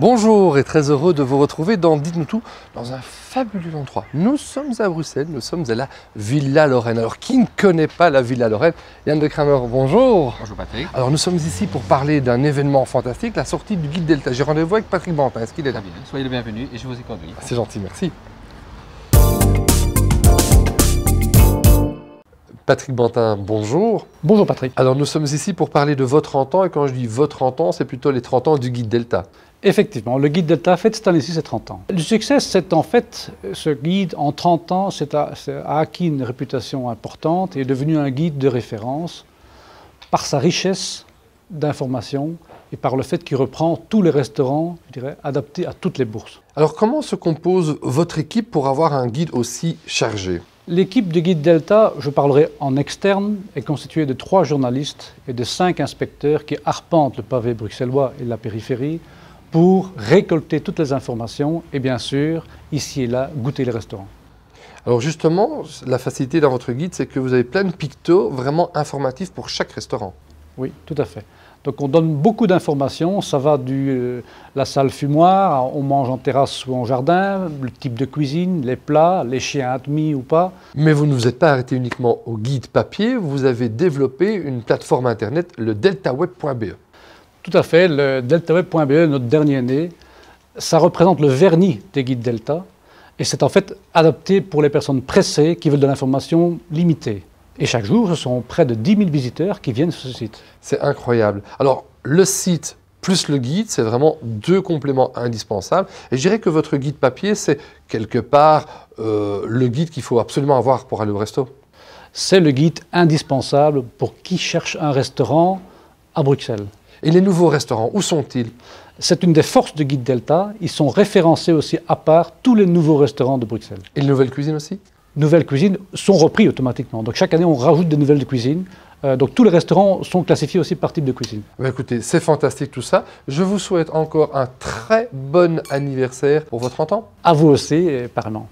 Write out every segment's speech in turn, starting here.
Bonjour et très heureux de vous retrouver dans Dites-nous tout, dans un fabuleux endroit. Nous sommes à Bruxelles, nous sommes à la Villa Lorraine. Alors qui ne connaît pas la Villa Lorraine? Yann de Kramer, bonjour. Bonjour Patrick. Alors nous sommes ici pour parler d'un événement fantastique, la sortie du guide Delta. J'ai rendez-vous avec Patrick Bantin, est-ce qu'il est là? Très bien, soyez le bienvenu et je vous y conduis. C'est gentil, merci. Patrick Bantin, bonjour. Bonjour Patrick. Alors nous sommes ici pour parler de vos 30 ans et quand je dis vos 30 ans, c'est plutôt les 30 ans du guide Delta. Effectivement, le guide Delta fête cette année-ci ses 30 ans. Le succès, c'est en fait, ce guide en 30 ans a acquis une réputation importante et est devenu un guide de référence par sa richesse d'informations et par le fait qu'il reprend tous les restaurants, je dirais, adaptés à toutes les bourses. Alors comment se compose votre équipe pour avoir un guide aussi chargé? L'équipe de guide Delta, je parlerai en externe, est constituée de 3 journalistes et de 5 inspecteurs qui arpentent le pavé bruxellois et la périphérie pour récolter toutes les informations et bien sûr, ici et là, goûter les restaurants. Alors justement, la facilité dans votre guide, c'est que vous avez plein de pictos vraiment informatifs pour chaque restaurant. Oui, tout à fait. Donc on donne beaucoup d'informations, ça va de la salle fumoir, on mange en terrasse ou en jardin, le type de cuisine, les plats, les chiens admis ou pas. Mais vous ne vous êtes pas arrêté uniquement au guide papier, vous avez développé une plateforme internet, le deltaweb.be. Tout à fait, le deltaweb.be, notre dernier né, ça représente le vernis des guides Delta et c'est en fait adapté pour les personnes pressées qui veulent de l'information limitée. Et chaque jour, ce sont près de 10 000 visiteurs qui viennent sur ce site. C'est incroyable. Alors, le site plus le guide, c'est vraiment 2 compléments indispensables. Et je dirais que votre guide papier, c'est quelque part le guide qu'il faut absolument avoir pour aller au resto. C'est le guide indispensable pour qui cherche un restaurant à Bruxelles. Et les nouveaux restaurants, où sont-ils? C'est une des forces de Guide Delta. Ils sont référencés aussi à part tous les nouveaux restaurants de Bruxelles. Et les nouvelles cuisines aussi? Nouvelles cuisines sont repris automatiquement. Donc chaque année, on rajoute des nouvelles cuisines. Donc tous les restaurants sont classifiés aussi par type de cuisine. Bah écoutez, c'est fantastique tout ça. Je vous souhaite encore un très bon anniversaire pour vos 30 ans. À vous aussi, et pareillement.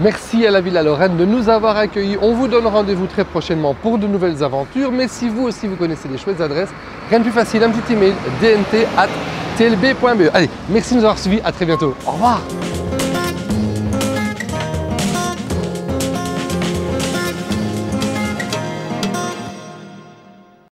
Merci à la Villa Lorraine de nous avoir accueillis. On vous donne rendez-vous très prochainement pour de nouvelles aventures. Mais si vous aussi vous connaissez des chouettes adresses, rien de plus facile, un petit email dnt@tlb.be. Allez, merci de nous avoir suivis. À très bientôt. Au revoir.